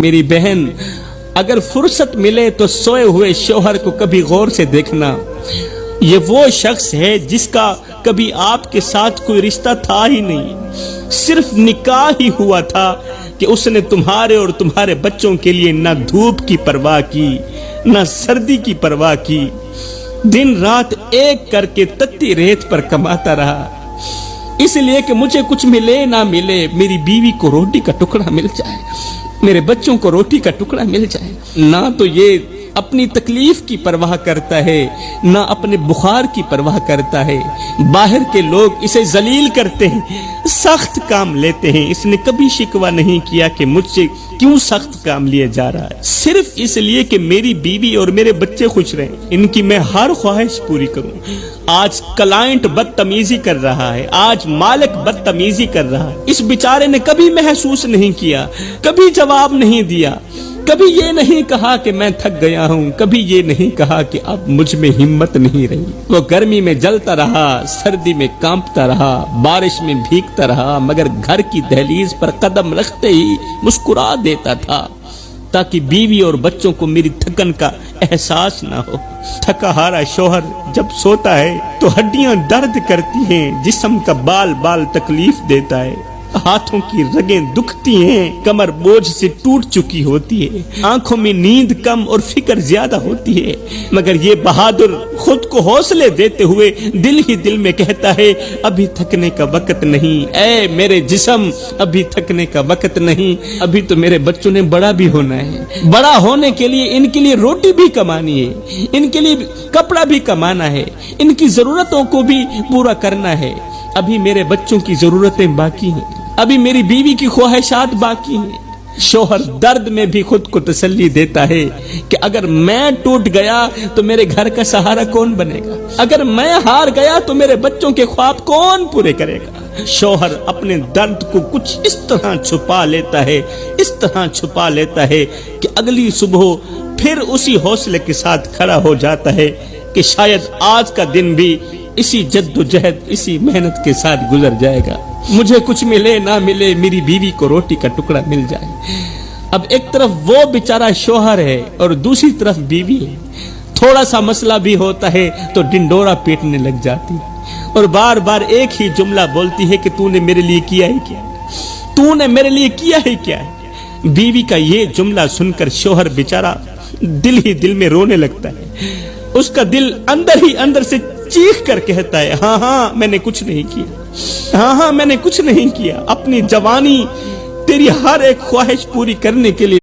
میری بہن، اگر فرصت ملے تو سوئے ہوئے شوہر کو کبھی غور سے دیکھنا. یہ وہ شخص ہے جس کا کبھی آپ کے ساتھ کوئی رشتہ تھا ہی نہیں، صرف نکاح ہی ہوا تھا کہ اس نے تمہارے اور تمہارے بچوں کے لیے نہ دھوپ کی پرواہ کی نہ سردی کی پرواہ کی. دن رات ایک کر کے تتی ریت پر کماتا رہا، اس لیے کہ مجھے کچھ ملے نہ ملے میری بیوی کو روٹی کا ٹکڑا مل جائے، میرے بچوں کو روٹی کا ٹکڑا مل جائے. نہ تو یہ اپنی تکلیف کی پرواہ کرتا ہے نہ اپنے بخار کی پرواہ کرتا ہے. باہر کے لوگ اسے ذلیل کرتے ہیں، سخت کام لیتے ہیں. اس نے کبھی شکوہ نہیں کیا کہ مجھ سے کیوں سخت کام لیا جا رہا ہے، صرف اس لیے کہ میری بیوی اور میرے بچے خوش رہیں، ان کی میں ہر خواہش پوری کروں. آج کلائنٹ بدتمیزی کر رہا ہے، آج مالک بدتمیزی کر رہا ہے. اس بیچارے نے کبھی محسوس نہیں کیا، کبھی جواب نہیں دیا، کبھی یہ نہیں کہا کہ میں تھک گیا ہوں، کبھی یہ نہیں کہا کہ اب مجھ میں ہمت نہیں رہی. وہ گرمی میں جلتا رہا، سردی میں کانپتا رہا، بارش میں بھیگتا رہا، مگر گھر کی دہلیز پر قدم رکھتے ہی مسکرا دیتا تھا تاکہ بیوی اور بچوں کو میری تھکن کا احساس نہ ہو. تھکا ہارا شوہر جب سوتا ہے تو ہڈیاں درد کرتی ہیں، جسم کا بال بال تکلیف دیتا ہے، ہاتھوں کی رگیں دکھتی ہیں، کمر بوجھ سے ٹوٹ چکی ہوتی ہے، آنکھوں میں نیند کم اور فکر زیادہ ہوتی ہے. مگر یہ بہادر خود کو حوصلے دیتے ہوئے دل ہی دل میں کہتا ہے ابھی تھکنے کا وقت نہیں، اے میرے جسم ابھی تھکنے کا وقت نہیں، ابھی تو میرے بچوں نے بڑا بھی ہونا ہے. بڑا ہونے کے لیے ان کے لیے روٹی بھی کمانی ہے، ان کے لیے کپڑا بھی کمانا ہے، ان کی ضرورتوں کو بھی پورا کرنا ہے. ابھی میرے بچوں کی ضرورتیں باقی ہیں، ابھی میری بیوی کی خواہشات باقی ہیں. شوہر درد میں بھی خود کو تسلی دیتا ہے کہ اگر میں ٹوٹ گیا تو میرے گھر کا سہارا کون بنے گا، اگر میں ہار گیا تو میرے بچوں کے خواب کون پورے کرے گا. شوہر اپنے درد کو کچھ اس طرح چھپا لیتا ہے، اس طرح چھپا لیتا ہے کہ اگلی صبح پھر اسی حوصلے کے ساتھ کھڑا ہو جاتا ہے کہ شاید آج کا دن بھی اسی جد و جہد اسی محنت کے ساتھ گزر جائے گا. مجھے کچھ ملے نہ ملے میری بیوی کو روٹی کا ٹکڑا مل جائے. اب ایک طرف وہ بیچارہ شوہر ہے اور دوسری طرف بیوی ہے. تھوڑا سا مسئلہ بھی ہوتا ہے تو ڈنڈورا پیٹنے لگ جاتی ہے اور بار بار ایک ہی جملہ بولتی ہے کہ تو نے میرے لیے کیا ہی کیا، تو نے میرے لیے کیا ہی کیا ہے. بیوی کا یہ جملہ سن کر شوہر بیچارہ دل ہی دل میں رونے لگتا ہے. اس کا دل اندر ہی اندر سے چیخ کر کہتا ہے ہاں ہاں میں نے کچھ نہیں کیا، ہاں ہاں میں نے کچھ نہیں کیا. اپنی جوانی تیری ہر ایک خواہش پوری کرنے کے لیے